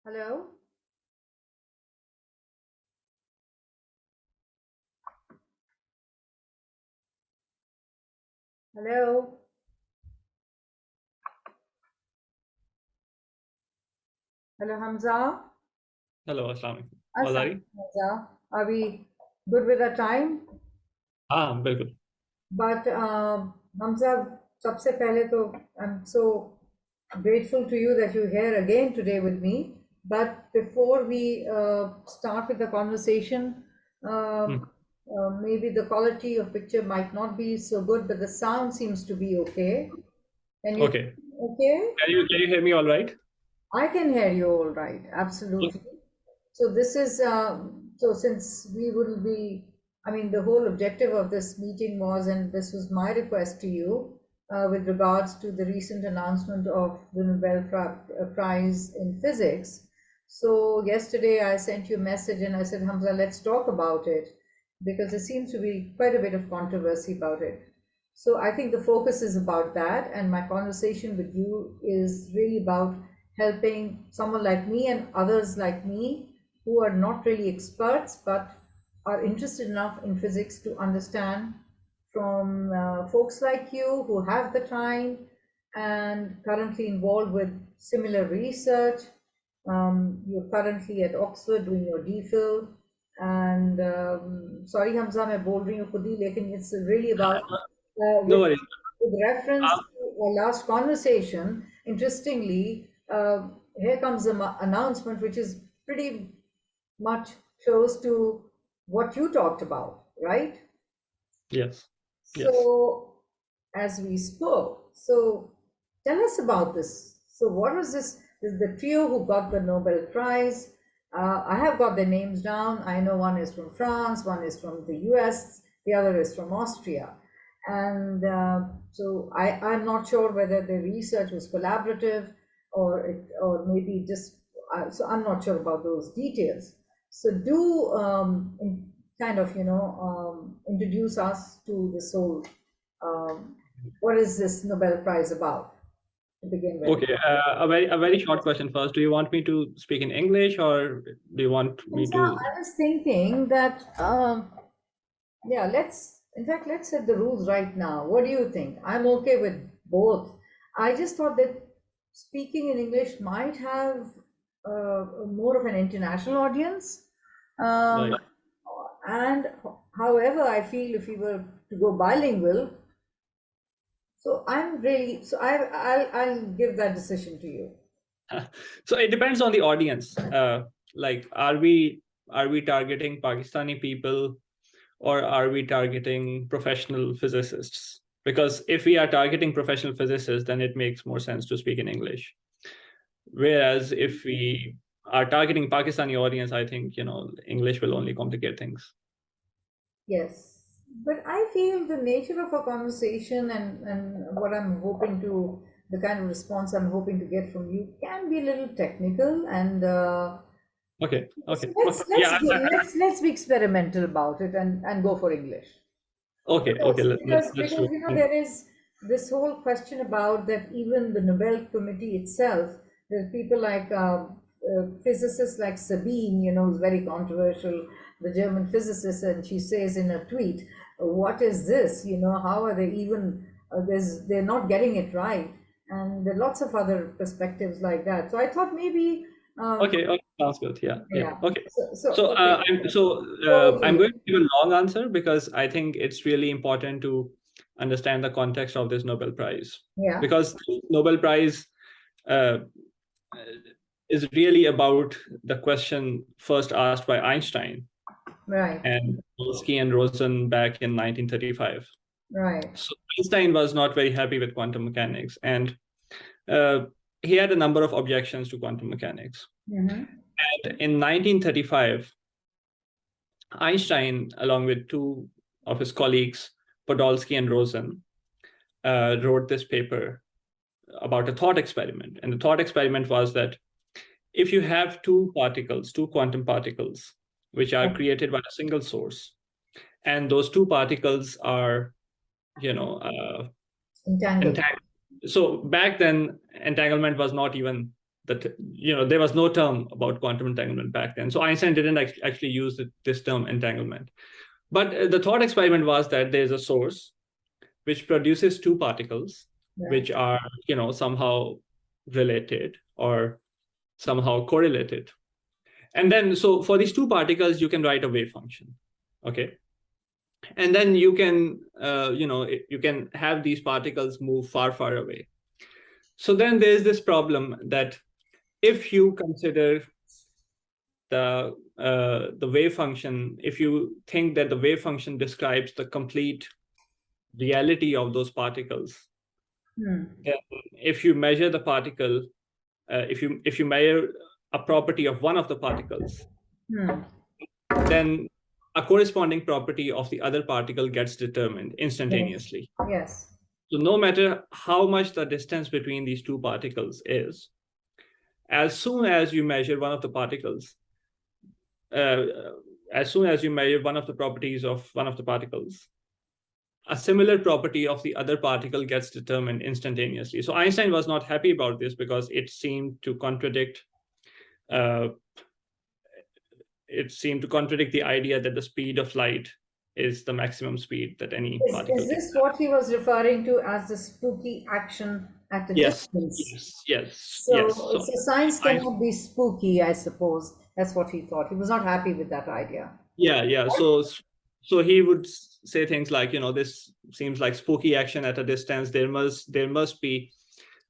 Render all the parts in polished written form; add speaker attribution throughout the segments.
Speaker 1: Hello? Hello? Hello, Hamza?
Speaker 2: Hello, Assalamu alaikum. आवाज आ
Speaker 1: Assalamu
Speaker 2: रही?
Speaker 1: Hamza. Are we good with our time?
Speaker 2: हाँ बिल्कुल.
Speaker 1: But Hamza, सबसे पहले तो I'm so grateful to you that you're here again today with me. But before we start with the conversation,
Speaker 2: Hmm.
Speaker 1: maybe the quality of picture might not be so good, but the sound seems to be okay. Can you,
Speaker 2: Okay.
Speaker 1: okay?
Speaker 2: Can you hear me all right?
Speaker 1: I can hear you all right,
Speaker 2: Yeah.
Speaker 1: absolutely. So this is, so since we will be, I mean, the whole objective of this meeting was, and this was my request to you, with regards to the recent announcement of the Prize in Physics. So yesterday I sent you a message and I said, Hamza, let's talk about it, because there seems to be quite a bit of controversy about it. So I think the focus is about that, and my conversation with you is really about helping someone like me and others like me who are not really experts but are interested enough in physics to understand from folks like you who have the time and currently involved with similar research. You're currently at Oxford doing your DPhil. And sorry Hamza, मैं बोल रही हूँ खुद ही, लेकिन it's really about
Speaker 2: No worries.
Speaker 1: with reference
Speaker 2: आप
Speaker 1: to our last conversation. Interestingly, here comes the announcement, which is pretty much close to what you talked about, right?
Speaker 2: Yes. Yes.
Speaker 1: So, as we spoke, so tell us about this. So, what was this? This is the trio who got the Nobel Prize. I have got their names down. I know one is from France, one is from the US, the other is from Austria. And so I'm not sure whether the research was collaborative or maybe just, so I'm not sure about those details. So do kind of, introduce us to this whole, what is this Nobel Prize about to begin with?
Speaker 2: Okay. A very short question first. Do you want me to speak in English or do you want me
Speaker 1: Hamza,
Speaker 2: to?
Speaker 1: I was thinking that, yeah, in fact, let's set the rules right now. What do you think? I'm okay with both. I just thought that speaking in English might have more of an international audience.
Speaker 2: Right.
Speaker 1: Um, and however, I feel if we were to go bilingual, so I'll give that decision to you.
Speaker 2: So it depends on the audience. Like, are we targeting Pakistani people or are we targeting professional physicists? Because if we are targeting professional physicists, then it makes more sense to speak in English. Whereas if we are targeting Pakistani audience, I think English will only complicate things.
Speaker 1: Yes, but I feel the nature of a conversation and what I'm hoping to, the kind of response I'm hoping to get from you can be a little technical, and
Speaker 2: Okay,
Speaker 1: so
Speaker 2: okay, okay. Yeah,
Speaker 1: let's be experimental about it and go for English.
Speaker 2: okay, okay. Let's
Speaker 1: Because
Speaker 2: do it.
Speaker 1: there is this whole question about that even the Nobel Committee itself, there's people like physicists like Sabine, who's very controversial, the German physicist, and she says in a tweet, "What is this? How are they even? They're not getting it right." And there are lots of other perspectives like that. So I thought maybe,
Speaker 2: Okay, okay, sounds good. Yeah, yeah.
Speaker 1: yeah.
Speaker 2: Okay.
Speaker 1: So
Speaker 2: So
Speaker 1: okay.
Speaker 2: I'm
Speaker 1: So,
Speaker 2: going to give a long answer because I think it's really important to understand the context of this Nobel Prize,
Speaker 1: yeah,
Speaker 2: because the Nobel Prize uh, is really about the question first asked by Einstein
Speaker 1: right,
Speaker 2: and Polsky and Rosen back in 1935.
Speaker 1: right.
Speaker 2: So Einstein was not very happy with quantum mechanics, and uh, he had a number of objections to quantum mechanics.
Speaker 1: Mm-hmm.
Speaker 2: And in 1935, Einstein, along with two of his colleagues, Podolsky and Rosen, wrote this paper about a thought experiment. And the thought experiment was that if you have two particles, two quantum particles, which are created by a single source, and those two particles are,
Speaker 1: Entangled.
Speaker 2: entangled. So back then, entanglement was not even that there was no term about quantum entanglement back then. So Einstein didn't actually use this term entanglement. But the thought experiment was that there's a source which produces two particles, which are somehow related or somehow correlated. And then, so for these two particles, you can write a wave function, okay? And then you can, you can have these particles move far, far away. So then there's this problem that if you consider the wave function, if you think that the wave function describes the complete reality of those particles, then if you measure the particle, if you measure a property of one of the particles, then a corresponding property of the other particle gets determined instantaneously.
Speaker 1: Yes.
Speaker 2: So no matter how much the distance between these two particles is, as soon as you measure one of the particles, as soon as you measure one of the properties of one of the particles, a similar property of the other particle gets determined instantaneously. So Einstein was not happy about this because it seemed to contradict the idea that the speed of light is the maximum speed that any particle
Speaker 1: is this what he was referring to as the spooky action at a distance?
Speaker 2: Yes.
Speaker 1: So science cannot be spooky, I suppose. That's what he thought. He was not happy with that idea.
Speaker 2: Yeah. So he would say things like, this seems like spooky action at a distance. There must be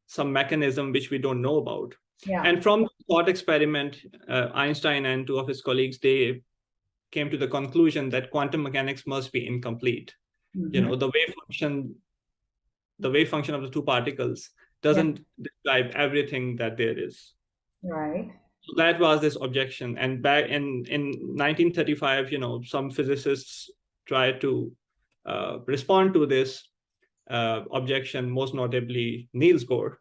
Speaker 2: some mechanism which we don't know about.
Speaker 1: Yeah.
Speaker 2: And from the thought experiment, Einstein and two of his colleagues, they came to the conclusion that quantum mechanics must be incomplete. The wave function of the two particles doesn't describe everything that there is.
Speaker 1: Right.
Speaker 2: So that was this objection. And back in 1935, some physicists tried to respond to this objection, most notably Niels Bohr.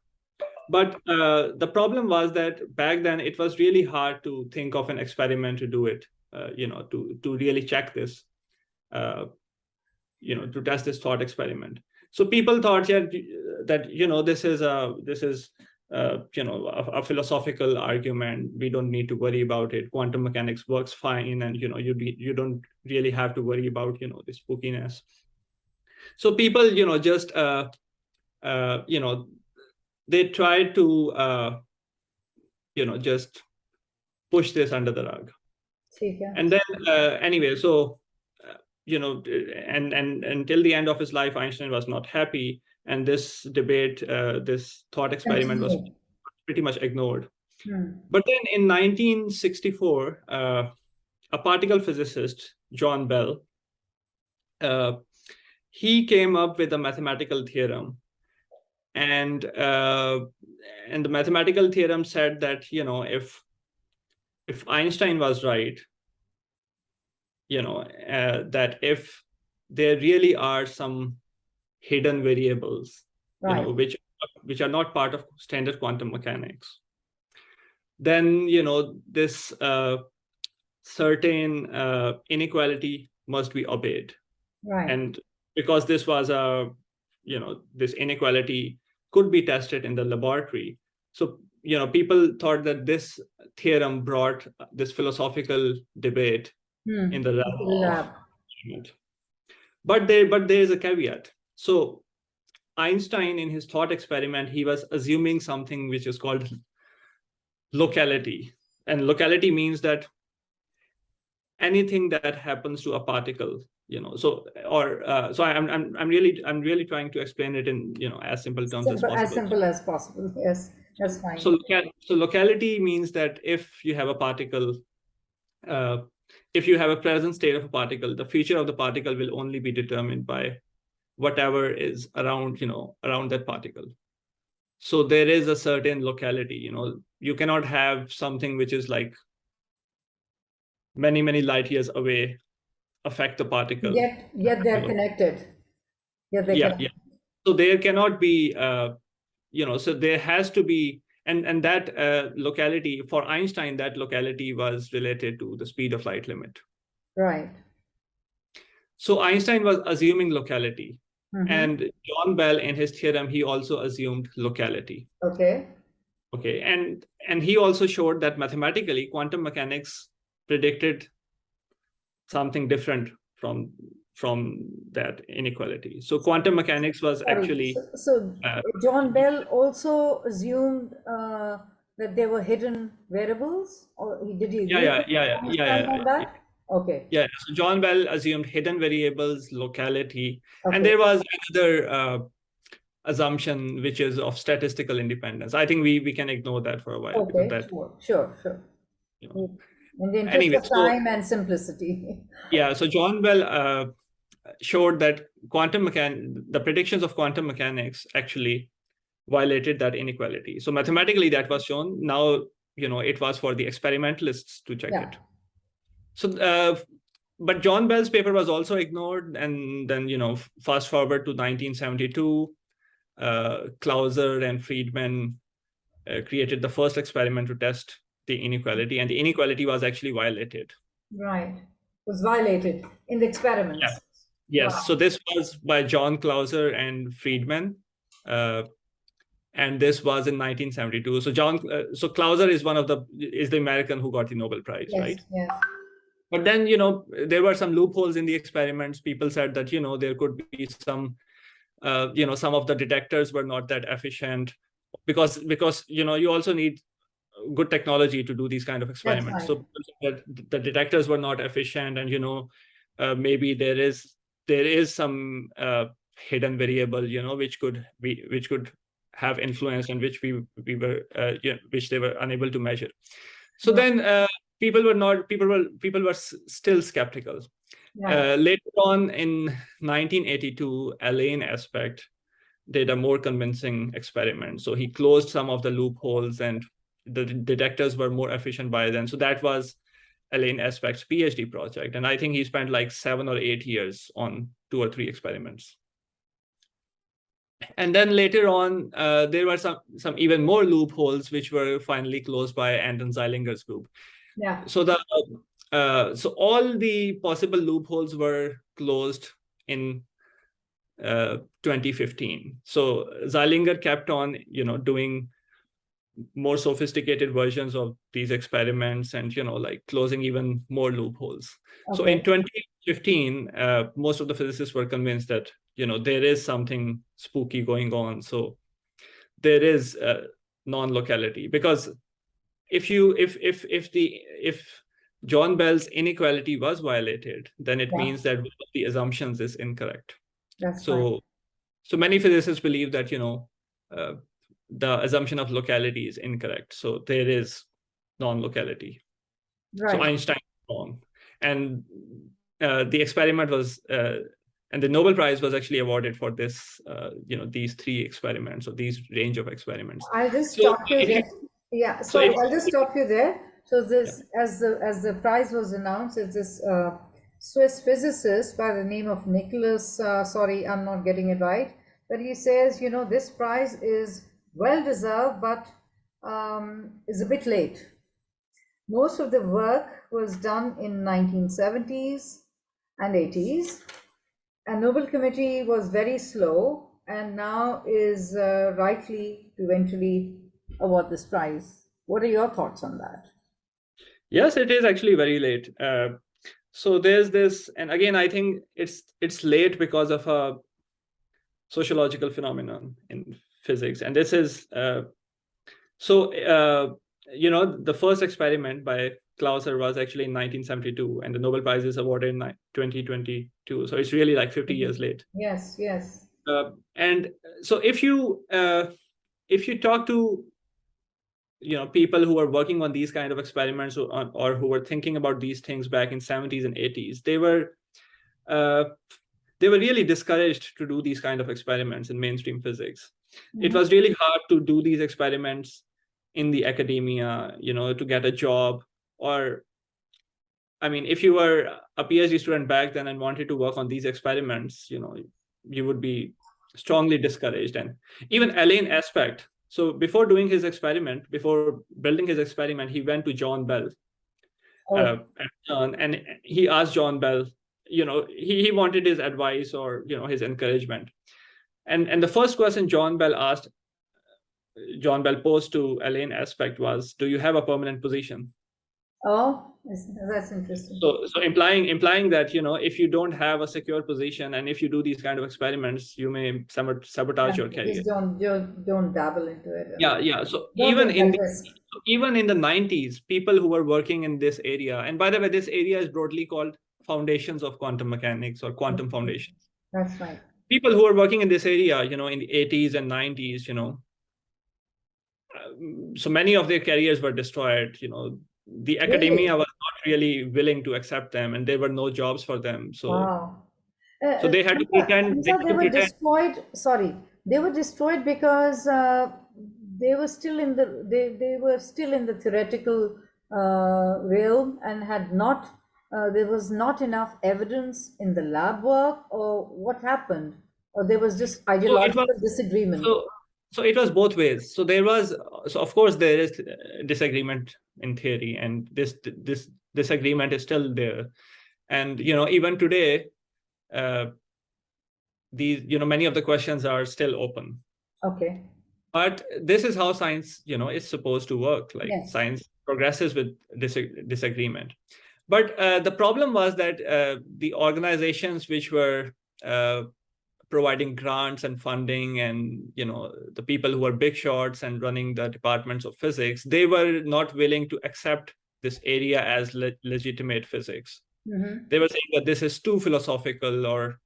Speaker 2: But the problem was that back then it was really hard to think of an experiment to do it, to really check this, to test this thought experiment. So people thought that this is a philosophical argument. We don't need to worry about it. Quantum mechanics works fine, and you don't really have to worry about the spookiness. So people just they tried to just push this under the rug. And then anyway, so and until the end of his life, Einstein was not happy, and this debate, this thought experiment was pretty much ignored. But then in 1964, a particle physicist, John Bell, he came up with a mathematical theorem. And the mathematical theorem said that, if Einstein was right, that if there really are some hidden variables, which are not part of standard quantum mechanics, then this certain inequality must be obeyed.
Speaker 1: Right.
Speaker 2: And because this was this inequality could be tested in the laboratory, so people thought that this theorem brought this philosophical debate in the lab. But there is a caveat. So Einstein, in his thought experiment, he was assuming something which is called locality. And locality means that anything that happens to a particle, so I'm really trying to explain it in as simple terms as possible.
Speaker 1: As simple as possible. Yes, that's fine.
Speaker 2: So locality means that if you have a particle, if you have a present state of a particle, the future of the particle will only be determined by whatever is around that particle. So there is a certain locality. You cannot have something which is like many light years away affect the particle.
Speaker 1: Yet they're connected.
Speaker 2: Yeah. So there cannot be, so there has to be, and that locality for Einstein, that locality was related to the speed of light limit.
Speaker 1: Right.
Speaker 2: So Einstein was assuming locality, and John Bell in his theorem, he also assumed locality.
Speaker 1: Okay.
Speaker 2: Okay, and he also showed that mathematically quantum mechanics predicted something different from that inequality. So quantum mechanics was
Speaker 1: Sorry.
Speaker 2: actually
Speaker 1: So
Speaker 2: uh,
Speaker 1: John Bell also assumed that there were hidden variables, or did he
Speaker 2: yeah
Speaker 1: agree
Speaker 2: yeah
Speaker 1: with
Speaker 2: yeah yeah yeah
Speaker 1: Einstein
Speaker 2: yeah
Speaker 1: on that? Okay.
Speaker 2: yeah. So John Bell assumed hidden variables, locality, and
Speaker 1: Okay.
Speaker 2: there was another assumption which is of statistical independence. I think we can ignore that for a while because
Speaker 1: Okay.
Speaker 2: that,
Speaker 1: Sure.
Speaker 2: you know.
Speaker 1: In the interest
Speaker 2: Anyway,
Speaker 1: of
Speaker 2: so
Speaker 1: time and simplicity.
Speaker 2: yeah, so John Bell showed that the predictions of quantum mechanics actually violated that inequality. So mathematically that was shown. Now, it was for the experimentalists to check
Speaker 1: Yeah.
Speaker 2: it. So but John Bell's paper was also ignored, and then fast forward to 1972, Clauser and Friedman created the first experiment to test the inequality, and the inequality was actually violated.
Speaker 1: Right. Was violated in the
Speaker 2: Yeah.
Speaker 1: experiments.
Speaker 2: Yes. So
Speaker 1: Wow.
Speaker 2: this was by John Clauser and Friedman. And this was in 1972. So Clauser is the American who got the Nobel Prize,
Speaker 1: Yes.
Speaker 2: right?
Speaker 1: Yes.
Speaker 2: But then, there were some loopholes in the experiments. People said that, there could be some of the detectors were not that efficient because you also need good technology to do these kind of
Speaker 1: That's
Speaker 2: experiments.
Speaker 1: right.
Speaker 2: So the detectors were not efficient, and maybe there is some hidden variable, which could have influence, and which they were unable to measure. So
Speaker 1: Right.
Speaker 2: then people were still skeptical.
Speaker 1: Right.
Speaker 2: Later on in 1982, Alain Aspect did a more convincing experiment. So he closed some of the loopholes, and the detectors were more efficient by then. So that was Alain Aspect's PhD project. And I think he spent like 7 or 8 years on 2 or 3 experiments. And then later on, there were some even more loopholes, which were finally closed by Anton Zeilinger's group.
Speaker 1: Yeah.
Speaker 2: So all the possible loopholes were closed in 2015. So Zeilinger kept on, doing more sophisticated versions of these experiments, and like closing even more loopholes. So in
Speaker 1: Okay.
Speaker 2: 2015, most of the physicists were convinced that there is something spooky going on. So there is non-locality, because if John Bell's inequality was violated, then it
Speaker 1: Yeah.
Speaker 2: means that one of the assumptions is incorrect.
Speaker 1: That's right.
Speaker 2: So many physicists believe that the assumption of locality is incorrect. So there is non-locality. So
Speaker 1: Right.
Speaker 2: Einstein is wrong, and the experiment was, and the Nobel Prize was actually awarded for this, these 3 experiments, or these range of experiments.
Speaker 1: I'll just
Speaker 2: So
Speaker 1: stop you
Speaker 2: if you,
Speaker 1: there. Yeah,
Speaker 2: so
Speaker 1: sorry,
Speaker 2: if
Speaker 1: I'll just stop you there. So
Speaker 2: yeah,
Speaker 1: this, as the prize was announced, it's this Swiss physicist by the name of Nicholas. Sorry, I'm not getting it right, but he says, this prize is well deserved, but is a bit late. Most of the work was done in 1970s and 80s. And Nobel Committee was very slow, and now is rightly to eventually award this prize. What are your thoughts on that?
Speaker 2: yes, it is actually very late. So there's this, and again, I think it's late because of a sociological phenomenon in physics, and this is the first experiment by Clauser was actually in 1972, and the Nobel Prize is awarded in 2022. So it's really like 50 years late.
Speaker 1: Yes, yes.
Speaker 2: And so if you talk to people who are working on these kind of experiments, or who were thinking about these things back in 70s and 80s, uh, they were really discouraged to do these kind of experiments in mainstream physics. It
Speaker 1: Mhm.
Speaker 2: was really hard to do these experiments in the academia, to get a job. Or, I mean, if you were a PhD student back then and wanted to work on these experiments, you would be strongly discouraged. And even Alain Aspect, so before building his experiment, he went to John Bell,
Speaker 1: Oh,
Speaker 2: and he asked John Bell, he wanted his advice, or his encouragement. And the first question John Bell asked John Bell posed to Elaine Aspect was, do you have a permanent position?
Speaker 1: Oh, that's interesting.
Speaker 2: So implying that, if you don't have a secure position and if you do these kind of experiments, you may sabotage your career.
Speaker 1: Just don't dabble into it.
Speaker 2: Yeah. So
Speaker 1: Don't take that risk.
Speaker 2: even in the 90s, people who were working in this area, and by the way, this area is broadly called foundations of quantum mechanics or quantum foundations.
Speaker 1: That's right.
Speaker 2: People who were working in this area, in the 80s and 90s, so many of their careers were destroyed. The academia was not really willing to accept them, and there were no jobs for them. So,
Speaker 1: wow.
Speaker 2: So they had to pretend.
Speaker 1: They were destroyed. Sorry, they were destroyed because they were still in the they were still in the theoretical realm and had not. There was not enough evidence in the lab work, or what happened, or there was just ideological disagreement.
Speaker 2: So it was both ways. So of course there is disagreement in theory, and this disagreement is still there. And even today, many of the questions are still open.
Speaker 1: Okay.
Speaker 2: But this is how science, is supposed to work. Like
Speaker 1: yes.
Speaker 2: Science progresses with disagreement. But the problem was that the organizations which were providing grants and funding, and the people who were big shots and running the departments of physics, they were not willing to accept this area as legitimate physics.
Speaker 1: Mm-hmm.
Speaker 2: They were saying that this is too philosophical, or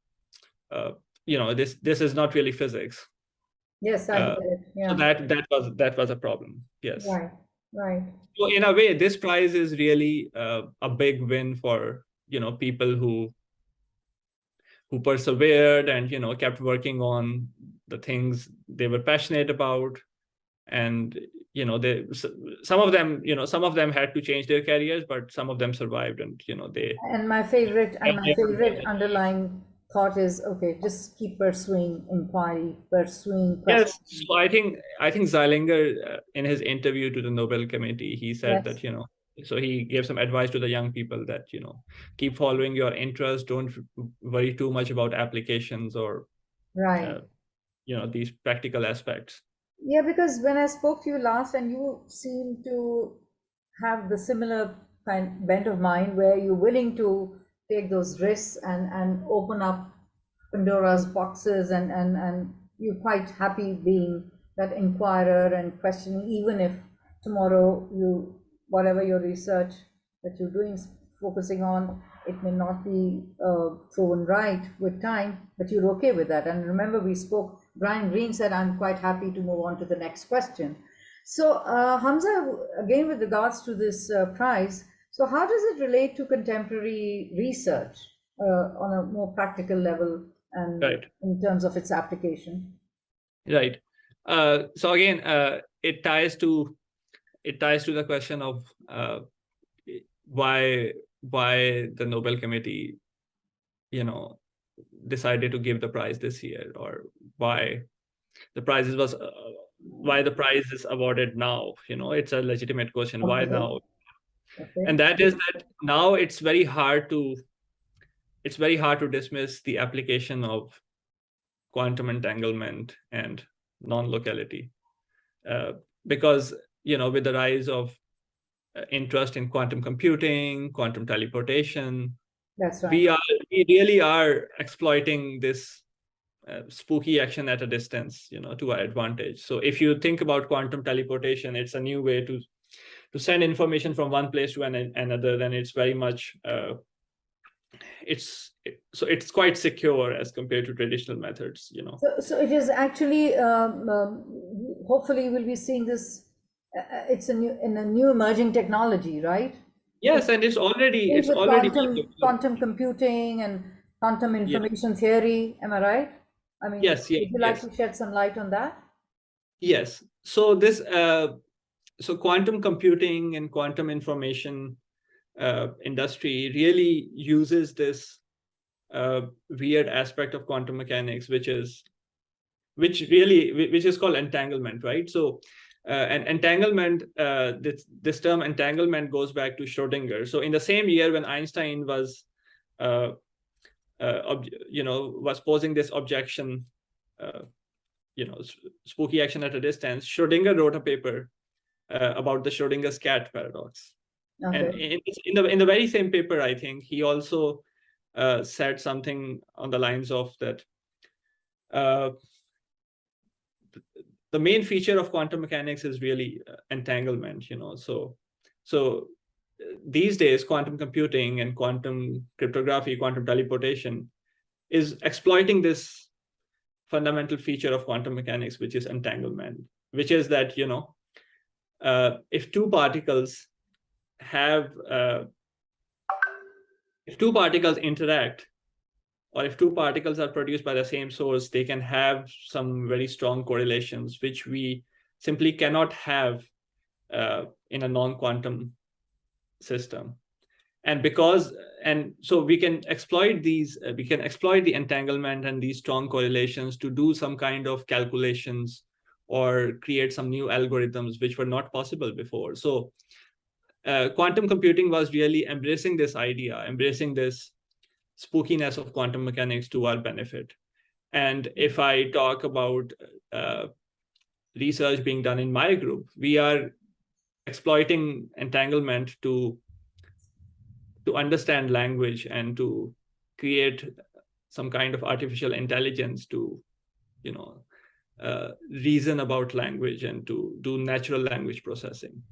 Speaker 2: this is not really physics.
Speaker 1: Yes, I get it. Yeah.
Speaker 2: So that was a problem. Yes.
Speaker 1: Right.
Speaker 2: So in a way, this prize is really a big win for people who persevered and kept working on the things they were passionate about. And some of them had to change their careers, but some of them survived, and
Speaker 1: my favorite underlying thought is, okay, just keep pursuing inquiry, pursuing question.
Speaker 2: Yes. So I think Zeilinger, in his interview to the Nobel Committee, he said that so he gave some advice to the young people that keep following your interest, don't worry too much about applications or these practical aspects.
Speaker 1: Yeah, because when I spoke to you last, and you seem to have the similar kind bent of mind, where you're willing to take those risks and open up Pandora's boxes, and you're quite happy being that inquirer and questioning, even if tomorrow whatever your research that you're doing is focusing on, it may not be proven right with time, but you're okay with that. And remember, we spoke, Brian Greene said, I'm quite happy to move on to the next question. So Hamza, again, with regards to this prize, so how does it relate to contemporary research on a more practical level, and in terms of its application?
Speaker 2: Right. So again, it ties to the question of why the Nobel Committee, decided to give the prize this year, or why the prize is awarded now. It's a legitimate question. Why now? And that is that now it's very hard to dismiss the application of quantum entanglement and non-locality, because with the rise of interest in quantum computing, quantum teleportation,
Speaker 1: that's right,
Speaker 2: we really are exploiting this spooky action at a distance, to our advantage. So if you think about quantum teleportation, it's a new way to send information from one place to another, then it's very much it's quite secure as compared to traditional methods.
Speaker 1: So it is actually hopefully we'll be seeing this. It's a new emerging technology, right?
Speaker 2: Yes, and it's already
Speaker 1: quantum computing and quantum information theory. Am I right? I mean,
Speaker 2: yes.
Speaker 1: Would you like to shed some light on that?
Speaker 2: Yes. So this so quantum computing and quantum information industry really uses this weird aspect of quantum mechanics, which is called entanglement, right? So and entanglement, this term entanglement goes back to Schrodinger. So in the same year when Einstein was was posing this objection, spooky action at a distance, Schrodinger wrote a paper about the Schrodinger's cat paradox. And
Speaker 1: Okay.
Speaker 2: in the very same paper, I think he also said something on the lines of that the main feature of quantum mechanics is really entanglement. So these days, quantum computing and quantum cryptography, quantum teleportation is exploiting this fundamental feature of quantum mechanics, which is entanglement, which is that if two particles have if two particles interact, or if two particles are produced by the same source, they can have some very strong correlations, which we simply cannot have in a non-quantum system. And so we can exploit the entanglement and these strong correlations to do some kind of calculations or create some new algorithms which were not possible before. So quantum computing was really embracing this idea, embracing this spookiness of quantum mechanics to our benefit. And if I talk about research being done in my group, we are exploiting entanglement to understand language and to create some kind of artificial intelligence to reason about language and to do natural language processing.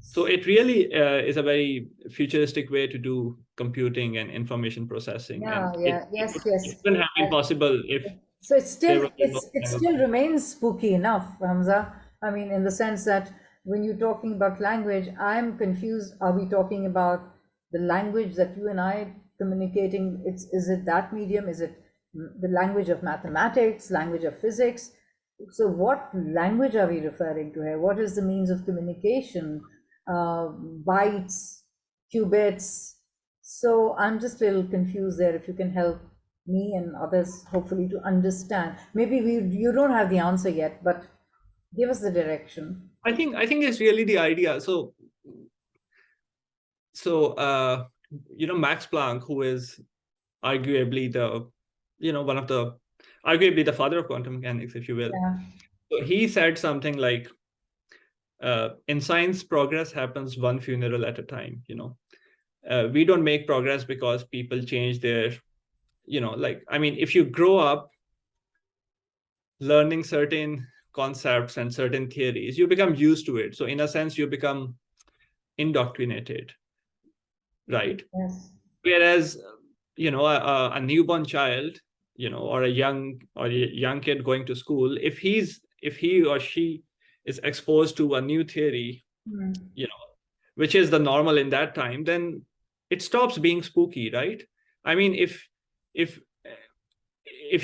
Speaker 2: So it really is a very futuristic way to do computing and information processing.
Speaker 1: Yeah,
Speaker 2: And
Speaker 1: yeah, yes, yes.
Speaker 2: it wouldn't have been possible if
Speaker 1: So it's
Speaker 2: there
Speaker 1: still
Speaker 2: was no
Speaker 1: it still
Speaker 2: entanglement.
Speaker 1: remains spooky enough, Hamza. I mean, in the sense that when you're talking about language, I'm confused. Are we talking about the language that you and I communicating? Is it that medium? Is it the language of mathematics, language of physics? So what language are we referring to here? What is the means of communication? Bytes, qubits. So I'm just a little confused there. If you can help me and others, hopefully, to understand. Maybe you don't have the answer yet, but give us the direction.
Speaker 2: I think it's really the idea. So Max Planck, who is arguably arguably the father of quantum mechanics, if you will.
Speaker 1: Yeah.
Speaker 2: So he said something like, in science, progress happens one funeral at a time. We don't make progress because people change their, if you grow up learning certain concepts and certain theories, you become used to it. So in a sense, you become indoctrinated, right?
Speaker 1: Yes.
Speaker 2: Whereas, a newborn child, or a young kid going to school, if he or she is exposed to a new theory,
Speaker 1: Hmm.
Speaker 2: which is the normal in that time, then it stops being spooky, right? I mean, if if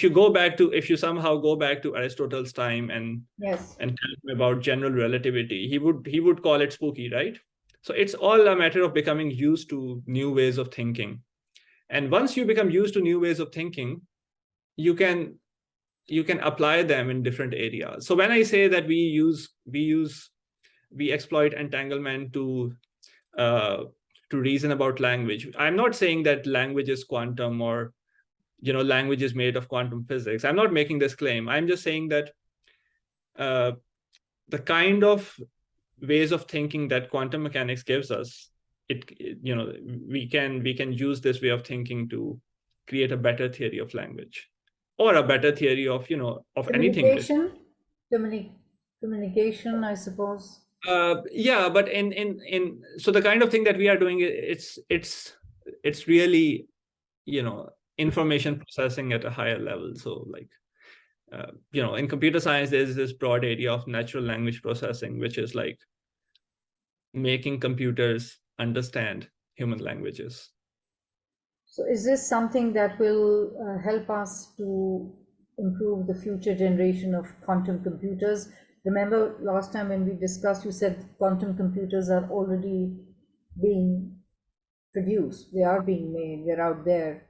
Speaker 2: you somehow go back to Aristotle's time and
Speaker 1: Yes.
Speaker 2: tell him about general relativity, he would call it spooky, right? So it's all a matter of becoming used to new ways of thinking. And once you become used to new ways of thinking, you can apply them in different areas. So when I say that we exploit entanglement to reason about language, I'm not saying that language is quantum, or language is made of quantum physics. I'm not making this claim. I'm just saying that the kind of ways of thinking that quantum mechanics gives us, we can use this way of thinking to create a better theory of language, or a better theory of of anything.
Speaker 1: Communication, I suppose.
Speaker 2: Yeah, but in so the kind of thing that we are doing, it's really information processing at a higher level. So like in computer science, there's this broad area of natural language processing, which is like making computers understand human languages.
Speaker 1: So is this something that will help us to improve the future generation of quantum computers? Remember last time when we discussed, you said quantum computers are already being produced. They are being made. They're out there.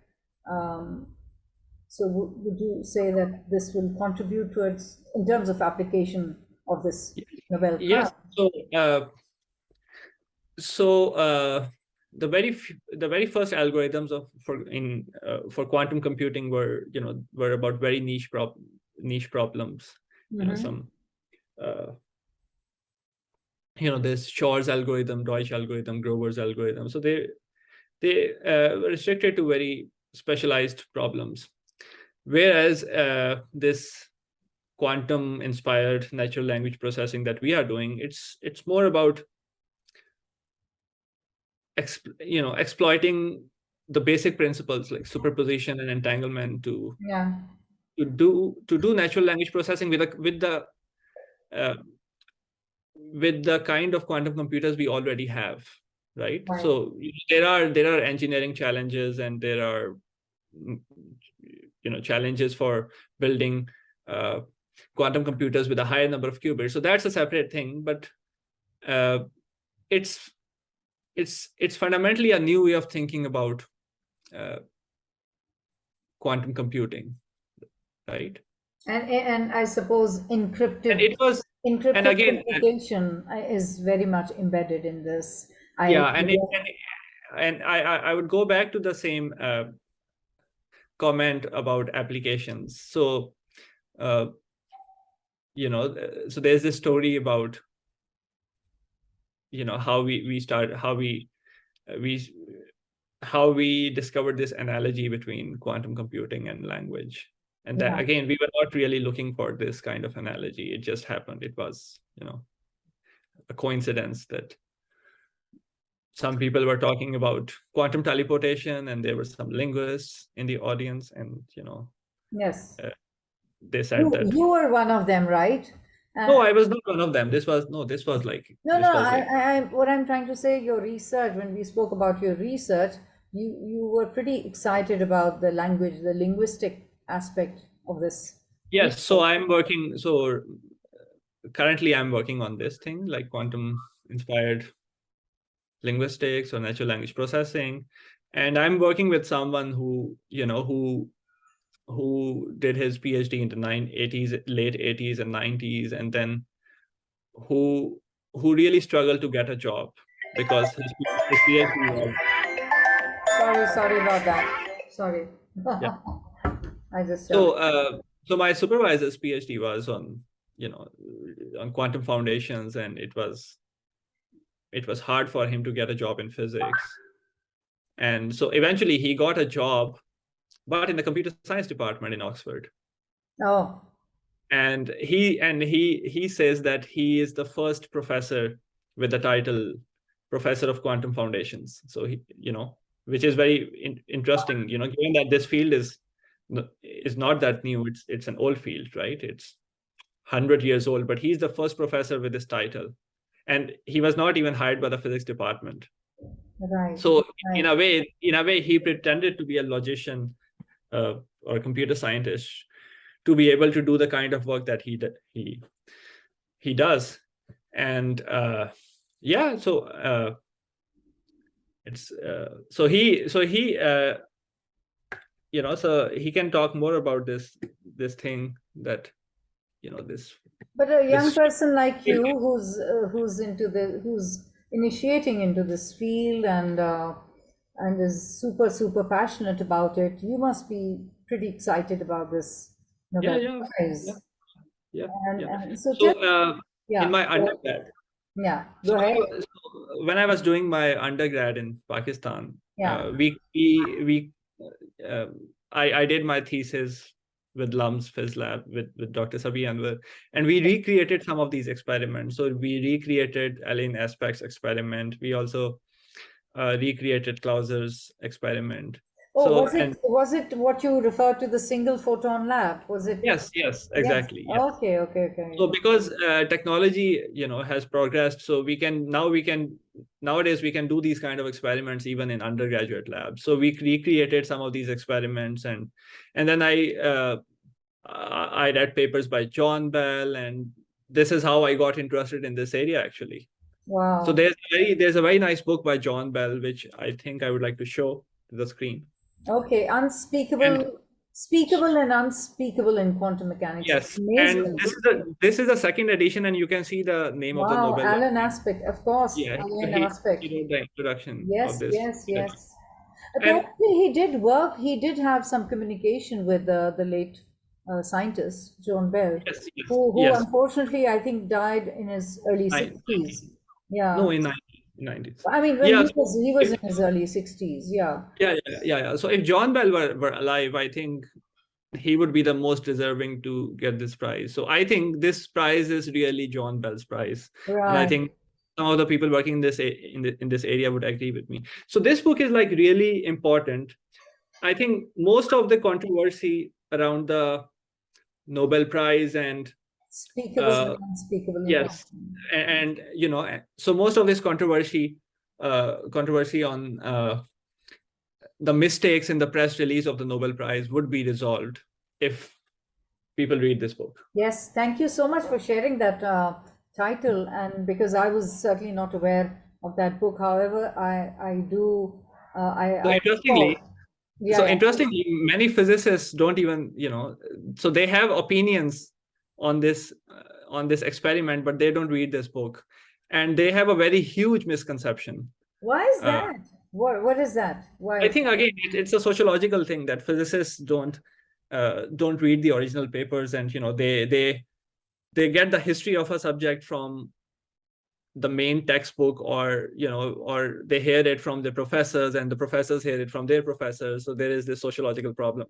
Speaker 1: So would you say that this will contribute towards, in terms of application of this Nobel Prize?
Speaker 2: Yes. So the very first algorithms for quantum computing were about very niche problems, some this Shor's algorithm, Deutsch algorithm, Grover's algorithm. So they were restricted to very specialized problems, whereas this quantum inspired natural language processing that we are doing, it's more about exploiting the basic principles like superposition and entanglement to do natural language processing uh, with the kind of quantum computers we already have, right? So there are engineering challenges, and there are challenges for building quantum computers with a higher number of qubits. So that's a separate thing, but it's fundamentally a new way of thinking about quantum computing, right?
Speaker 1: And I suppose encrypted
Speaker 2: And it was, and
Speaker 1: encrypted
Speaker 2: again,
Speaker 1: communication is very much embedded in this.
Speaker 2: yeah, and I would go back to the same comment about applications. So so there's this story about how we discovered this analogy between quantum computing and language. And that, again, we were not really looking for this kind of analogy. It just happened. It was a coincidence that some people were talking about quantum teleportation, and there were some linguists in the audience, and
Speaker 1: yes,
Speaker 2: they said that
Speaker 1: you were one of them, right?
Speaker 2: no, I was not one of them. This was like
Speaker 1: what I'm trying to say, your research, when we spoke about your research, you were pretty excited about the language, the linguistic aspect of this.
Speaker 2: Yes, so currently I'm working on this thing, like quantum inspired linguistics or natural language processing, and I'm working with someone who did his PhD in the late 80s and 90s, and then who really struggled to get a job because his PhD was
Speaker 1: Sorry about that. Sorry.
Speaker 2: yeah.
Speaker 1: I just
Speaker 2: So my supervisor's PhD was on on quantum foundations, and it was hard for him to get a job in physics. And so eventually he got a job, but in the computer science department in Oxford.
Speaker 1: Oh.
Speaker 2: And he says that he is the first professor with the title Professor of Quantum Foundations. So he, which is very interesting, given that this field is not that new. It's an old field, right? It's 100 years old, but he's the first professor with this title, and he was not even hired by the physics department.
Speaker 1: Right.
Speaker 2: So in a way, he pretended to be a logician or a computer scientist to be able to do the kind of work that he does. And it's so he so he can talk more about this thing that this.
Speaker 1: But a young person like you, who's initiating into this field and is super passionate about it, you must be pretty excited about this Nobel Prize.
Speaker 2: In my undergrad,
Speaker 1: go ahead.
Speaker 2: When I was doing my undergrad in Pakistan, I did my thesis with LUMS Phys Lab with Dr. Sabi Anwar, and we recreated some of these experiments. So we recreated Alain Aspect's experiment. We also recreated Clauser's experiment.
Speaker 1: Oh, was it what you referred to, the single photon lab? Was it?
Speaker 2: Yes, exactly.
Speaker 1: Yes.
Speaker 2: Yes.
Speaker 1: Okay.
Speaker 2: So because technology, has progressed, so nowadays we can do these kind of experiments even in undergraduate labs. So we recreated some of these experiments, and then I read papers by John Bell, and this is how I got interested in this area, actually.
Speaker 1: Wow.
Speaker 2: So there's a very nice book by John Bell, which I think I would like to show to the screen.
Speaker 1: Okay, speakable and unspeakable in quantum mechanics.
Speaker 2: Yes, and this is the second edition, and you can see the name of the Nobel.
Speaker 1: Alain Aspect, of course.
Speaker 2: Yeah,
Speaker 1: Alain Aspect.
Speaker 2: He wrote the introduction of this.
Speaker 1: Yes. Apparently, he did have some communication with the late scientist, John Bell,
Speaker 2: Yes, yes,
Speaker 1: who
Speaker 2: yes.
Speaker 1: unfortunately I think died in his early
Speaker 2: 90.
Speaker 1: 60s. Yeah.
Speaker 2: No, in 90s.
Speaker 1: I mean, when
Speaker 2: Yeah.
Speaker 1: he was
Speaker 2: If,
Speaker 1: in his early 60s. Yeah.
Speaker 2: yeah. So if John Bell were alive, I think he would be the most deserving to get this prize. So I think this prize is really John Bell's prize, and I
Speaker 1: Right.
Speaker 2: think some of the people working in in this area would agree with me. So this book is like really important. I think most of the controversy around the Nobel Prize and
Speaker 1: Speakable and
Speaker 2: uh,
Speaker 1: unspeakable
Speaker 2: yes,
Speaker 1: emotion.
Speaker 2: and so most of this controversy on the mistakes in the press release of the Nobel Prize would be resolved if people read this book.
Speaker 1: Yes, thank you so much for sharing that title. And because I was certainly not aware of that book. However, I do,
Speaker 2: So
Speaker 1: I saw,
Speaker 2: interestingly,
Speaker 1: yeah, yeah.
Speaker 2: many physicists don't even, so they have opinions on this experiment, but they don't read this book, and they have a very huge misconception.
Speaker 1: Why is
Speaker 2: Uh,
Speaker 1: that? What is that?
Speaker 2: I
Speaker 1: Why?
Speaker 2: think again, it's a sociological thing that physicists don't read the original papers, and they get the history of a subject from the main textbook, or they hear it from the professors, and the professors hear it from their professors. So there is this sociological problem.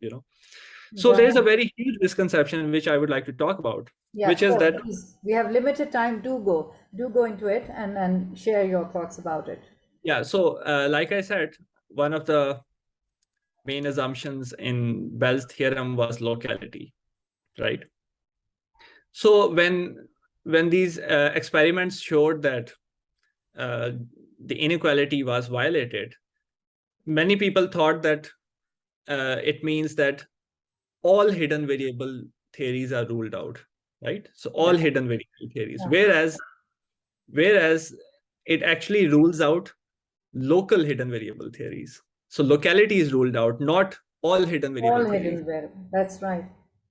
Speaker 2: So there's a
Speaker 1: Right.
Speaker 2: very huge misconception which I would like to talk about,
Speaker 1: Yeah,
Speaker 2: which is
Speaker 1: sure.
Speaker 2: that,
Speaker 1: Please. We have limited time. Do go into it and share your thoughts about it.
Speaker 2: yeah, so like I said, one of the main assumptions in Bell's theorem was locality, right? So when these experiments showed that uh, the inequality was violated, many people thought that it means that all hidden variable theories are ruled out, right? So all
Speaker 1: Yeah.
Speaker 2: hidden variable theories,
Speaker 1: Yeah.
Speaker 2: whereas it actually rules out local hidden variable theories. So locality is ruled out, not all hidden variable
Speaker 1: All
Speaker 2: theories.
Speaker 1: hidden where. That's right.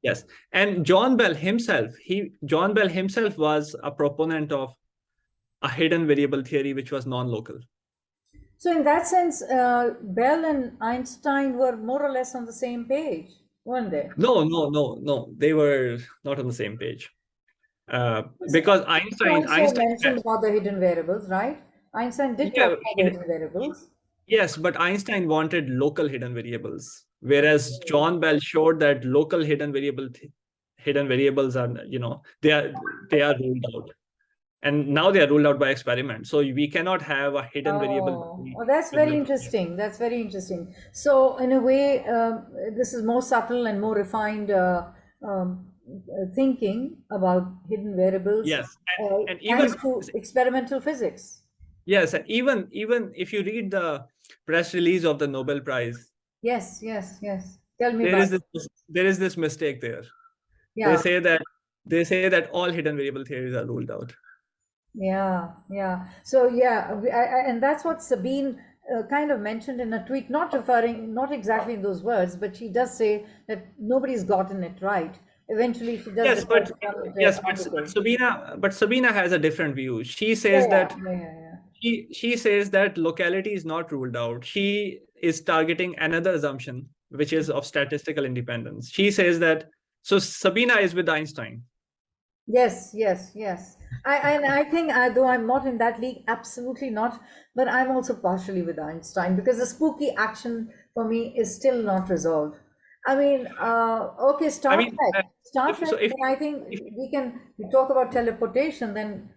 Speaker 2: Yes, and John Bell himself was a proponent of a hidden variable theory which was non-local.
Speaker 1: So in that sense, Bell and Einstein were more or less on the same page, weren't they?
Speaker 2: No, they were not on the same page.
Speaker 1: Because
Speaker 2: Because
Speaker 1: he also
Speaker 2: Einstein,
Speaker 1: mentioned about the hidden variables, right? Einstein did talk
Speaker 2: yeah,
Speaker 1: about the hidden variables.
Speaker 2: yes, but Einstein wanted local hidden variables, whereas John Bell showed that local hidden variables are, they are ruled out, and now they are ruled out by experiment. So we cannot have a hidden variable
Speaker 1: Oh,
Speaker 2: theory
Speaker 1: well, that's
Speaker 2: with
Speaker 1: very
Speaker 2: local.
Speaker 1: interesting. That's very interesting. So, in a way, this is more subtle and more refined thinking about hidden variables,
Speaker 2: Yes, and
Speaker 1: thanks
Speaker 2: even
Speaker 1: to experimental physics.
Speaker 2: yes, and even if you read the press release of the Nobel Prize,
Speaker 1: Yes, yes, yes. Tell me
Speaker 2: there
Speaker 1: about
Speaker 2: is
Speaker 1: it.
Speaker 2: this mistake there. They
Speaker 1: Yeah,
Speaker 2: say that they say that all hidden variable theories are ruled out.
Speaker 1: yeah, yeah. So, yeah, and that's what Sabine kind of mentioned in a tweet, not exactly in those words, but she does say that nobody's gotten it right. Eventually, she does
Speaker 2: Yes,
Speaker 1: refer
Speaker 2: but
Speaker 1: to one of their
Speaker 2: yes,
Speaker 1: articles.
Speaker 2: But Sabina has a different view. She
Speaker 1: Yeah,
Speaker 2: says that
Speaker 1: yeah, yeah, yeah.
Speaker 2: she says that locality is not ruled out. She is targeting another assumption, which is of statistical independence. She says that, so Sabina is with Einstein.
Speaker 1: Yes, yes, yes. I think, though I'm not in that league, absolutely not. But I'm also partially with Einstein because the spooky action for me is still not resolved. I mean, okay,
Speaker 2: I
Speaker 1: Star
Speaker 2: mean,
Speaker 1: Trek, Star
Speaker 2: if
Speaker 1: Trek.
Speaker 2: so,
Speaker 1: Then I think
Speaker 2: if
Speaker 1: we talk about teleportation. Then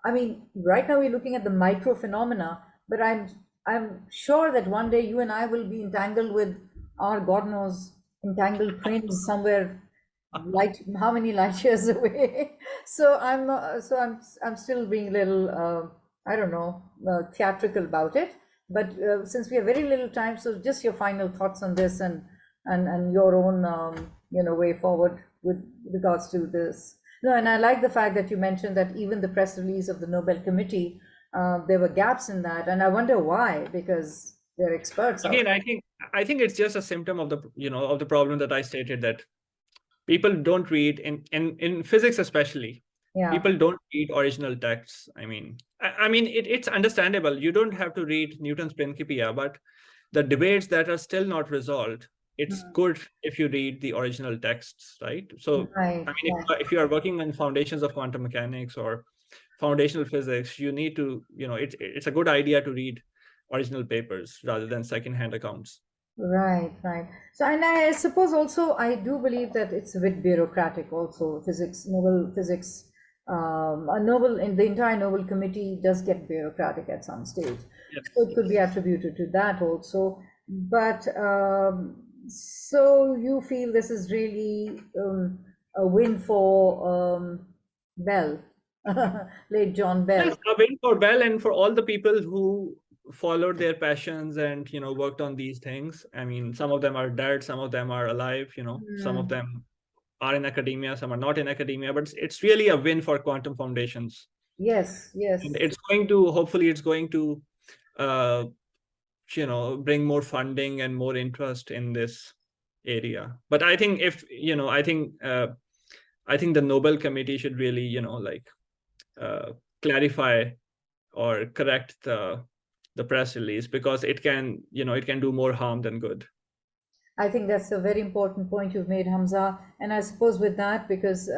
Speaker 1: I mean, right now we're looking at the micro phenomena, but I'm sure that one day you and I will be entangled with our God knows entangled twins somewhere light how many light years away. So I'm still being a little I don't know, theatrical about it. But since we have very little time, so just your final thoughts on this, and your own way forward with regards to this. No, and I like the fact that you mentioned that even the press release of the Nobel Committee, there were gaps in that, and I wonder why, because they're experts out
Speaker 2: again, I think it's just a symptom of the problem that I stated, that people don't read in physics, especially.
Speaker 1: there. Yeah.
Speaker 2: People don't read original texts. I mean, it's understandable. You don't have to read Newton's Principia, but the debates that are still not resolved, it's good if you read the original texts, right? So
Speaker 1: Right,
Speaker 2: I mean,
Speaker 1: right.
Speaker 2: if you are working on foundations of quantum mechanics or foundational physics, you need to, it's a good idea to read original papers rather than secondhand accounts.
Speaker 1: Right, right. So, and I suppose also I do believe that it's a bit bureaucratic also. Physics, Nobel physics, a Nobel in the entire Nobel committee does get bureaucratic at some stage.
Speaker 2: Yes,
Speaker 1: So it could be attributed to that also. But so you feel this is really a win for Bell, late John
Speaker 2: yes,
Speaker 1: Bell.
Speaker 2: a win for Bell and for all the people who followed their passions and worked on these things. I mean, some of them are dead, some of them are alive. Some of them are in academia, some are not in academia, but it's really a win for quantum foundations.
Speaker 1: Yes,
Speaker 2: And
Speaker 1: yes.
Speaker 2: it's going to, hopefully it's going to uh, bring more funding and more interest in this area. But I think if I think the Nobel Committee should really clarify or correct the press release, because it can do more harm than good.
Speaker 1: I think that's a very important point you've made, Hamza. And I suppose with that, because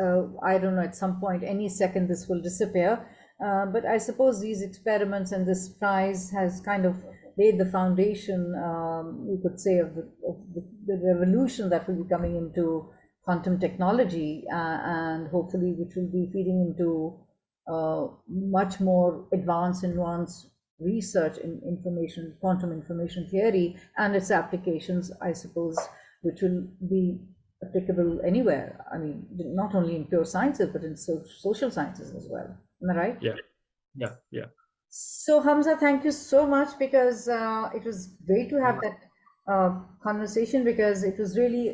Speaker 1: I don't know, at some point, any second, this will disappear. But I suppose these experiments and this prize has kind of laid the foundation, you could say, of the revolution that will be coming into quantum technology, and hopefully, which will be feeding into much more advanced and nuanced research in information, quantum information theory and its applications, I suppose, which will be applicable anywhere. I mean, not only in pure sciences, but in social sciences as well. Am I right?
Speaker 2: Yeah.
Speaker 1: So, Hamza, thank you so much, because it was great to have that conversation, because it was really,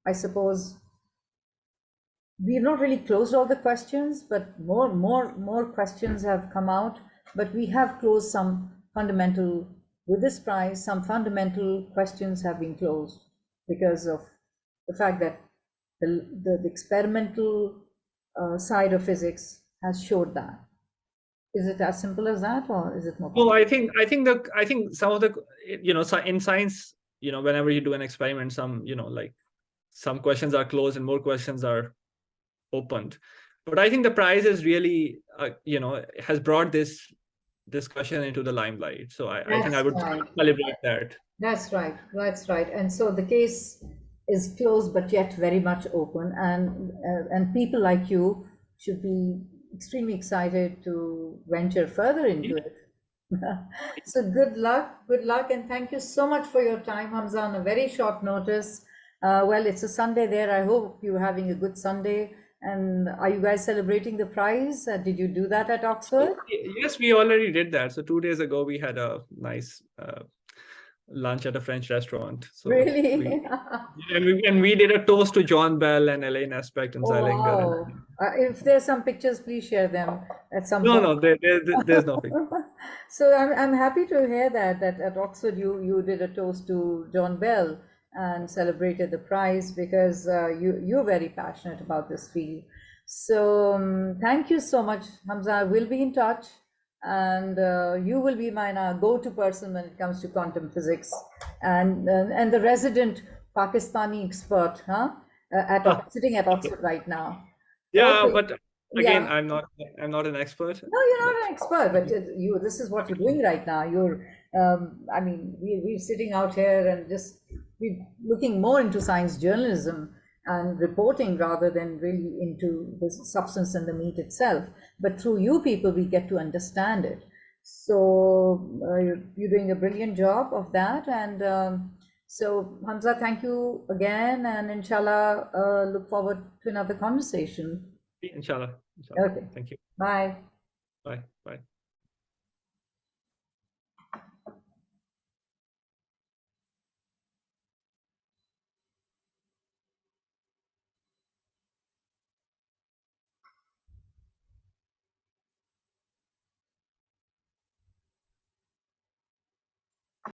Speaker 1: I suppose, we've not really closed all the questions, but more questions have come out. But we have closed some fundamental, with this prize, some fundamental questions have been closed because of the fact that the experimental side of physics has showed that. Is it as simple as that, or is it more
Speaker 2: No,
Speaker 1: complicated?
Speaker 2: I think some of the in science, whenever you do an experiment, some questions are closed and more questions are opened. But I think the prize is really has brought this discussion into the limelight. So I think I
Speaker 1: That's
Speaker 2: would
Speaker 1: right.
Speaker 2: celebrate that.
Speaker 1: That's right. That's right. And so the case is closed, but yet very much open. And people like you should be extremely excited to venture further into it. So good luck, and thank you so much for your time, Hamza, on a very short notice. Well, it's a Sunday there. I hope you're having a good Sunday. And are you guys celebrating the prize? Did you do that at Oxford?
Speaker 2: Yes, we already did that. So 2 days ago, we had a nice lunch at a French restaurant. So
Speaker 1: Really?
Speaker 2: and we did a toast to John Bell and Elaine Aspect and
Speaker 1: Oh,
Speaker 2: Zeilinger. And
Speaker 1: wow. If there's some pictures, please share them at some
Speaker 2: no,
Speaker 1: point.
Speaker 2: no, there's nothing.
Speaker 1: So I'm happy to hear that at Oxford you did a toast to John Bell and celebrated the prize, because you're very passionate about this field. So thank you so much, Hamza. We'll be in touch, and you will be my go-to person when it comes to quantum physics, and the resident Pakistani expert, huh? Sitting at Oxford right now.
Speaker 2: Yeah,
Speaker 1: Okay.
Speaker 2: but again,
Speaker 1: Yeah.
Speaker 2: I'm not an expert.
Speaker 1: No, you're
Speaker 2: But
Speaker 1: not an expert, but this is what you're doing right now. I mean, we're sitting out here and just we're looking more into science journalism and reporting rather than really into the substance and the meat itself. But through you people, we get to understand it. So you're doing a brilliant job of that. And so, Hamza, thank you again. And inshallah, look forward to another conversation.
Speaker 2: inshallah.
Speaker 1: Okay.
Speaker 2: Thank you.
Speaker 1: Bye.
Speaker 2: Bye. Bye.